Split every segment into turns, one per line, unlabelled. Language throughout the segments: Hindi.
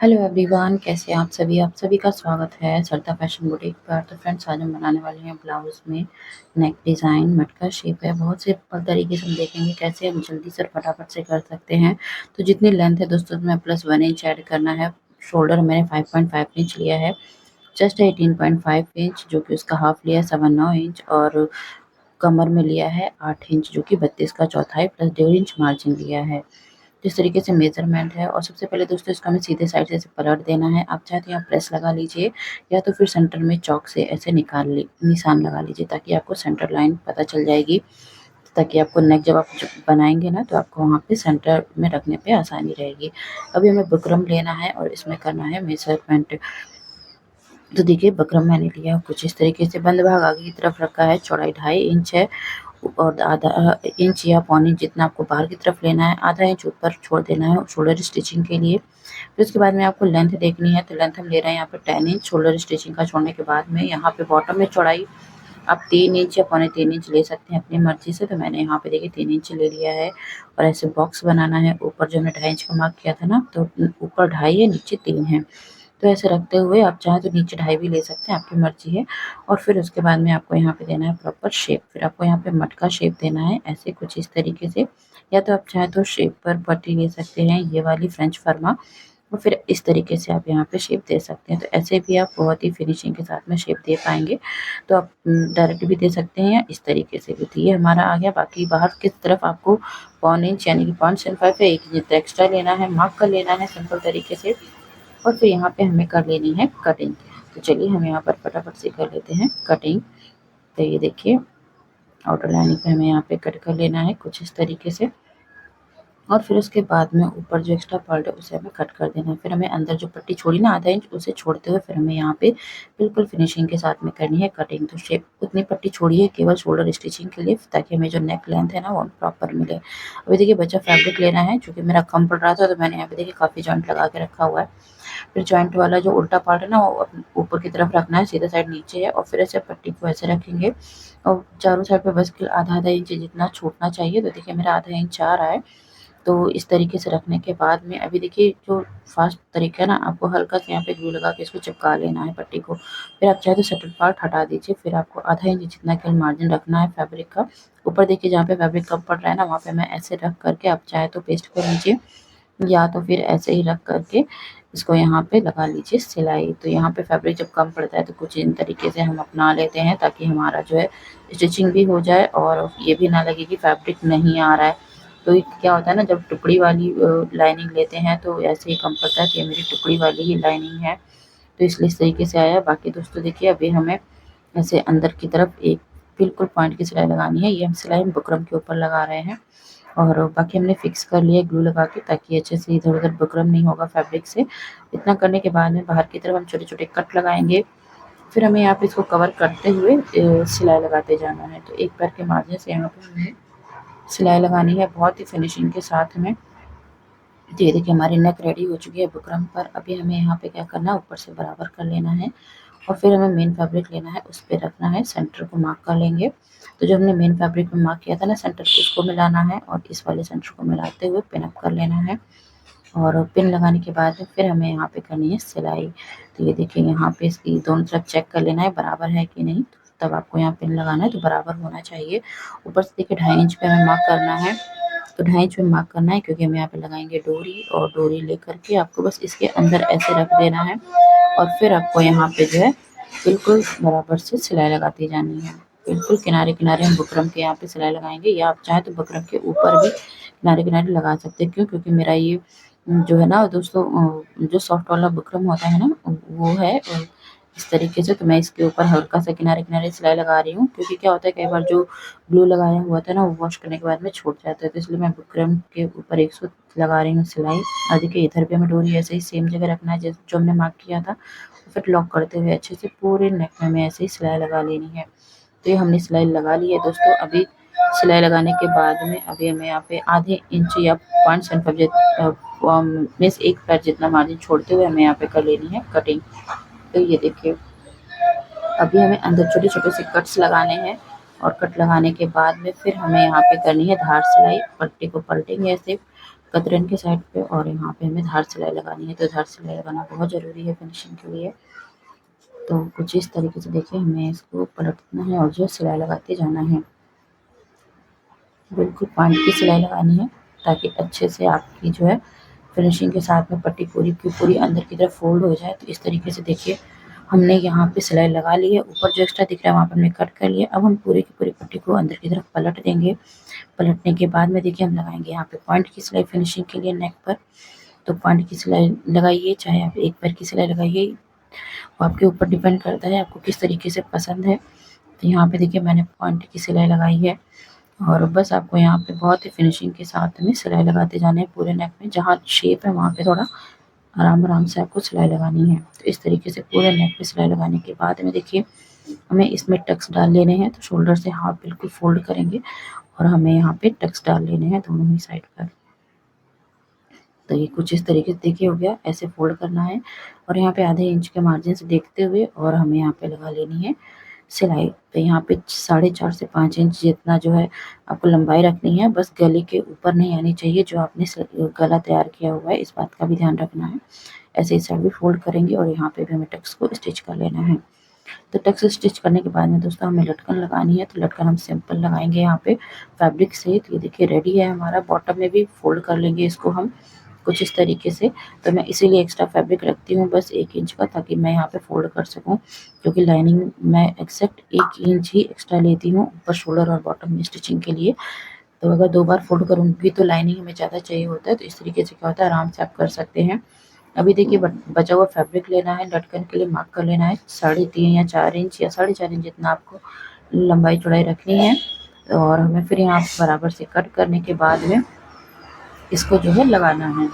हेलो एवरीवन, कैसे हैं आप सभी का स्वागत है सरदा फैशन बुटीक पर। तो फ्रेंड्स, आज हम बनाने वाले हैं ब्लाउज में नेक डिज़ाइन। मटका शेप है, बहुत सिंपल तरीके से हम देखेंगे कैसे हम जल्दी से फटाफट से कर सकते हैं। तो जितनी लेंथ है दोस्तों, में +1 इंच ऐड करना है। शोल्डर मैंने 5.5 इंच लिया है, चेस्ट 18.5 इंच जो कि उसका हाफ लिया है 7.9 इंच, और कमर में लिया है 8 इंच जो कि 32 का चौथाई प्लस 1.5 इंच मार्जिन लिया है। जिस तरीके से मेजरमेंट है, और सबसे पहले दोस्तों इसको हमें सीधे साइड से ऐसे पलट देना है। आप चाहे तो यहाँ प्रेस लगा लीजिए, या तो फिर सेंटर में चॉक से ऐसे निशान लगा लीजिए, ताकि आपको सेंटर लाइन पता चल जाएगी। ताकि आपको नेक जब आप बनाएंगे ना, तो आपको वहाँ पे सेंटर में रखने पे आसानी रहेगी। अभी हमें बुकरम लेना है और इसमें करना है मेजरमेंट। तो देखिए, बुकरम मैंने लिया कुछ इस तरीके से। बंद भाग आगे की तरफ रखा है, चौड़ाई 2.5 इंच है, और आधा इंच या पौने इंच जितना आपको बाहर की तरफ लेना है। आधा इंच ऊपर छोड़ देना है शोल्डर स्टिचिंग के लिए। फिर उसके बाद में आपको लेंथ देखनी है, तो लेंथ हम ले रहे हैं यहाँ पे 10 इंच। शोल्डर स्टिचिंग का छोड़ने के बाद में यहाँ पे बॉटम में चौड़ाई आप 3 इंच या पौने 3 इंच ले सकते हैं अपनी मर्जी से। तो मैंने यहाँ पे देखिए 3 इंच ले लिया है, और ऐसे बॉक्स बनाना है। ऊपर जो हमने 2.5 इंच का मार्क किया था ना, तो ऊपर 2.5 है, नीचे 3 है। तो ऐसे रखते हुए आप चाहें तो नीचे 2.5 भी ले सकते हैं, आपकी मर्जी है। और फिर उसके बाद में आपको यहाँ पे देना है प्रॉपर शेप। फिर आपको यहाँ पे मटका शेप देना है, ऐसे कुछ इस तरीके से। या तो आप चाहें तो शेप पर पट्टी ले सकते हैं, ये वाली फ्रेंच फर्मा, और फिर इस तरीके से आप यहाँ पे शेप दे सकते हैं। तो ऐसे भी आप बहुत ही फिनिशिंग के साथ में शेप दे पाएंगे। तो आप डायरेक्ट भी दे सकते हैं, या इस तरीके से भी। तो ये हमारा आ गया। बाकी बाहर की तरफ आपको पौने इंच यानी कि 0.75 या 1 इंच एक्स्ट्रा लेना है, मार्क कर लेना है सिंपल तरीके से। और फिर यहाँ पे हमें कर लेनी है कटिंग। तो चलिए हम यहाँ पर फटाफट से कर लेते हैं कटिंग। तो ये देखिए, आउटर लाइनिंग पे हमें यहाँ पे कट कर लेना है कुछ इस तरीके से। और फिर उसके बाद में ऊपर जो एक्स्ट्रा पार्ट है उसे हमें कट कर देना है। फिर हमें अंदर जो पट्टी छोड़ी ना आधा इंच, उसे छोड़ते हुए फिर हमें यहाँ पे बिल्कुल फिनिशिंग के साथ में करनी है कटिंग। तो शेप उतनी पट्टी छोड़ी है केवल शोल्डर स्टिचिंग के लिए, ताकि हमें जो नेक लेंथ है ना वो प्रॉपर मिले। अभी देखिए, बचा फैब्रिक लेना है, चूँकि मेरा कम पड़ रहा था, तो मैंने यहाँ पे देखिए काफ़ी जॉइंट लगा के रखा हुआ है। फिर जॉइंट वाला जो उल्टा पार्ट है ना, वो ऊपर की तरफ रखना है, सीधा साइड नीचे है। और फिर ऐसे पट्टी को ऐसे रखेंगे, और चारों साइड पे बस आधा आधा इंच जितना छूटना चाहिए। तो देखिए मेरा आधा इंच आ रहा है। तो इस तरीके से रखने के बाद में अभी देखिए, जो फास्ट तरीका है ना, आपको हल्का सा यहाँ पे ग्लू लगा के इसको चिपका लेना है पट्टी को। फिर आप चाहे तो सेटल पार्ट हटा दीजिए। फिर आपको आधा इंच जितना केवल मार्जिन रखना है फैब्रिक का। ऊपर देखिए, जहाँ पे फैब्रिक कम पड़ रहा है ना, वहाँ पे मैं ऐसे रख करके, आप चाहे तो पेस्ट कर लीजिए, या तो फिर ऐसे ही रख करके इसको यहाँ पे लगा लीजिए सिलाई। तो यहाँ पे फैब्रिक जब कम पड़ता है, तो कुछ इन तरीके से हम अपना लेते हैं, ताकि हमारा जो है स्टिचिंग भी हो जाए, और ये भी ना लगे कि फैब्रिक नहीं आ रहा है। तो ये क्या होता है ना, जब टुकड़ी वाली लाइनिंग लेते हैं, तो ऐसे ही कम पड़ता है कि मेरी टुकड़ी वाली ही लाइनिंग है। तो इसलिए इस तरीके से आया। बाकी दोस्तों देखिए, अभी हमें ऐसे अंदर की तरफ एक बिल्कुल पॉइंट की सिलाई लगानी है। ये हम सिलाई बुकरम के ऊपर लगा रहे हैं, और बाकी हमने फिक्स कर लिया ग्लू लगा के, ताकि अच्छे से इधर-उधर बुकरम नहीं होगा फैब्रिक से। इतना करने के बाद में बाहर की तरफ हम छोटे-छोटे कट लगाएँगे। फिर हमें यहाँ पे इसको कवर करते हुए सिलाई लगाते जाना है। तो एक पैर के मार्जिन से यहाँ पे हमें सिलाई लगानी है, बहुत ही फिनिशिंग के साथ में। तो ये देखिए, हमारी नेक रेडी हो चुकी है बुकरम पर। अभी हमें यहाँ पे क्या करना है, ऊपर से बराबर कर लेना है, और फिर हमें मेन फैब्रिक लेना है, उस पे रखना है, सेंटर को मार्क कर लेंगे। तो जो हमने मेन फैब्रिक में मार्क किया था ना सेंटर को, उसको मिलाना है, और इस वाले सेंटर को मिलाते हुए पिन अप कर लेना है। और पिन लगाने के बाद में फिर हमें यहाँ पे करनी है सिलाई। तो ये देखिए, यहाँ पे इसकी दोनों तरफ चेक कर लेना है बराबर है कि नहीं, तब आपको यहाँ पिन लगाना है, तो बराबर होना चाहिए। ऊपर से देखिए 2.5 इंच पे हमें मार्क करना है। तो 2.5 इंच पे मार्क करना है, क्योंकि हम यहाँ पे लगाएंगे डोरी, और डोरी लेकर के आपको बस इसके अंदर ऐसे रख देना है। और फिर आपको यहाँ पे जो है बिल्कुल बराबर से सिलाई लगाती जानी है। बिल्कुल किनारे-किनारे हम बुकरम के यहाँ पे सिलाई लगाएँगे, या आप चाहें तो बुकरम के ऊपर भी किनारे-किनारे लगा सकते हैं। क्यों? क्योंकि मेरा ये जो है ना दोस्तों, जो सॉफ्ट वाला बुकरम होता है ना, वो है इस तरीके से। तो मैं इसके ऊपर हल्का-सा किनारे-किनारे सिलाई लगा रही हूँ, क्योंकि क्या होता है, कई बार जो ग्लू लगाया हुआ था ना, वो वॉश करने के बाद में छूट जाता है। तो इसलिए मैं बुकरम के ऊपर एक सूत लगा रही हूँ सिलाई। और देखिए, इधर भी हमें डोरी ऐसे ही सेम जगह रखना है, जो हमने मार्क किया था। फिर लॉक करते हुए अच्छे से पूरे नेक में हमें ऐसे ही सिलाई लगा लेनी है। तो ये हमने सिलाई लगा ली है दोस्तों। अभी सिलाई लगाने के बाद में अभी हमें यहाँ पे आधे इंच या 0.75 मीन्स एक पैर जितना मार्जिन छोड़ते हुए हमें यहाँ पे कर लेनी है कटिंग। तो ये देखिए, अभी हमें अंदर छोटे-छोटे से कट्स लगाने हैं, और कट लगाने के बाद में फिर हमें यहाँ पे करनी है धार सिलाई। पट्टी को पलटेंगे ऐसे, कतरन के साइड पे, और यहाँ पे हमें धार सिलाई लगानी है। तो धार सिलाई लगाना बहुत ज़रूरी है फिनिशिंग के लिए। तो कुछ इस तरीके से देखिए हमें इसको पलटना है और जो सिलाई लगाते जाना है। बिल्कुल पॉइंट की सिलाई लगानी है ताकि अच्छे से आपकी जो है फिनिशिंग के साथ में पट्टी पूरी की पूरी अंदर की तरफ फोल्ड हो जाए। तो इस तरीके से देखिए हमने यहाँ पे सिलाई लगा ली है, ऊपर जो एक्स्ट्रा दिख रहा है वहाँ पे हमने कट कर लिया। अब हम पूरी की पूरी पट्टी को अंदर की तरफ पलट देंगे। पलटने के बाद में देखिए हम लगाएंगे यहाँ पे पॉइंट की सिलाई फिनिशिंग के लिए नेक पर। तो पॉइंट की सिलाई लगाइए, चाहे आप एक पैर की सिलाई लगाइए, वो आपके ऊपर डिपेंड करता है आपको किस तरीके से पसंद है। तो यहाँ पे देखिए मैंने पॉइंट की सिलाई लगाई है और बस आपको यहाँ पे बहुत ही फिनिशिंग के साथ में सिलाई लगाते जाने हैं पूरे नेक में। जहाँ शेप है वहाँ पे थोड़ा आराम से आपको सिलाई लगानी है। तो इस तरीके से पूरे नेक पे सिलाई लगाने के बाद में देखिए हमें इसमें टक्स डाल लेने हैं। तो शोल्डर से हाफ बिल्कुल फोल्ड करेंगे और हमें यहाँ पे टक्स डाल लेने हैं दोनों ही साइड पर। तो ये कुछ इस तरीके से देखिए हो गया, ऐसे फोल्ड करना है और यहाँ पे आधे इंच के मार्जिन से देखते हुए और हमें यहाँ पे लगा लेनी है सिलाई। तो यहाँ पे 4.5 से 5 इंच जितना जो है आपको लंबाई रखनी है, बस गले के ऊपर नहीं आनी चाहिए जो आपने गला तैयार किया हुआ है, इस बात का भी ध्यान रखना है। ऐसे इस साइड भी फोल्ड करेंगे और यहाँ पे भी हमें टक्स को स्टिच कर लेना है। तो टक्स स्टिच करने के बाद में दोस्तों हमें लटकन लगानी है। तो लटकन हम सिंपल लगाएंगे यहाँ पे फैब्रिक से। तो ये देखिए रेडी है हमारा। बॉटम में भी फोल्ड कर लेंगे इसको हम कुछ इस तरीके से। तो मैं इसीलिए एक्स्ट्रा फैब्रिक रखती हूँ बस 1 इंच का, ताकि मैं यहाँ पे फोल्ड कर सकूँ, क्योंकि लाइनिंग मैं एक्सेक्ट 1 इंच ही एक्स्ट्रा लेती हूँ ऊपर शोल्डर और बॉटम में स्टिचिंग के लिए। तो अगर 2 बार फोल्ड करूँगी तो लाइनिंग में ज़्यादा चाहिए होता है। तो इस तरीके से क्या होता है आराम से आप कर सकते हैं। अभी देखिए बचा हुआ फैब्रिक लेना है, लटकन के लिए मार्क कर लेना है 3.5 या 4 इंच या 4.5 इंच जितना आपको लंबाई चौड़ाई रखनी है। और हमें फिर यहाँ बराबर से कट करने के बाद में इसको जो है लगाना है।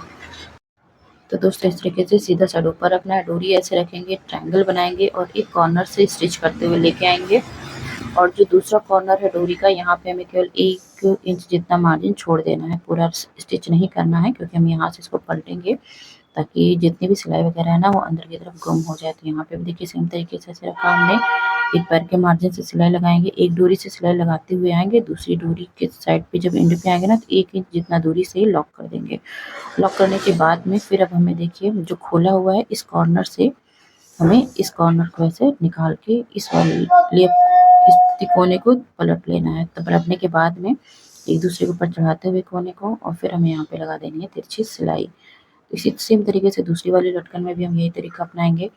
तो दोस्तों इस तरीके से सीधा साइड ऊपर रखना है, डोरी ऐसे रखेंगे, ट्रायंगल बनाएंगे और एक कॉर्नर से स्टिच करते हुए लेके आएंगे। और जो दूसरा कॉर्नर है डोरी का, यहाँ पे हमें केवल 1 इंच जितना मार्जिन छोड़ देना है, पूरा स्टिच नहीं करना है, क्योंकि हम यहाँ से इसको पलटेंगे ताकि जितनी भी सिलाई वगैरह है ना वो अंदर की तरफ गुम हो जाए। तो यहाँ पे भी देखिए सेम तरीके से ऐसे रखा हमने। एक पैर के मार्जिन से सिलाई लगाएंगे, एक डोरी से सिलाई लगाते हुए आएंगे, दूसरी डोरी के साइड पे जब एंड पे आएंगे ना तो 1 इंच जितना दूरी से लॉक कर देंगे। लॉक करने के बाद में फिर अब हमें देखिए जो खोला हुआ है इस कॉर्नर से हमें इस कॉर्नर को ऐसे निकाल के इस वाले इस कोने को पलट लेना है। तो पलटने के बाद में एक दूसरे के ऊपर चढ़ाते हुए कोने को और फिर हमें यहाँ पे लगा देनी है तिरछी सिलाई। इसी सेम तरीके से दूसरी वाली लटकन में भी हम यही तरीका अपनाएंगे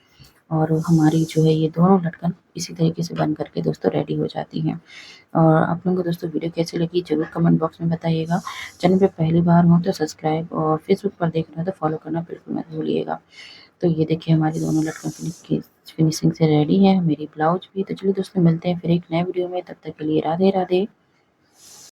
और हमारी जो है ये दोनों लटकन इसी तरीके से बन करके दोस्तों रेडी हो जाती हैं। और आप लोगों को दोस्तों वीडियो कैसी लगी ज़रूर कमेंट बॉक्स में बताइएगा। चैनल पे पहली बार हो तो सब्सक्राइब और फेसबुक पर देख रहे हो तो फॉलो करना बिल्कुल मत भूलिएगा। तो ये देखिए हमारी दोनों लटकन फिनिशिंग से रेडी है, मेरी ब्लाउज भी। तो चलिए दोस्तों मिलते हैं फिर एक नए वीडियो में, तब तक के लिए राधे राधे।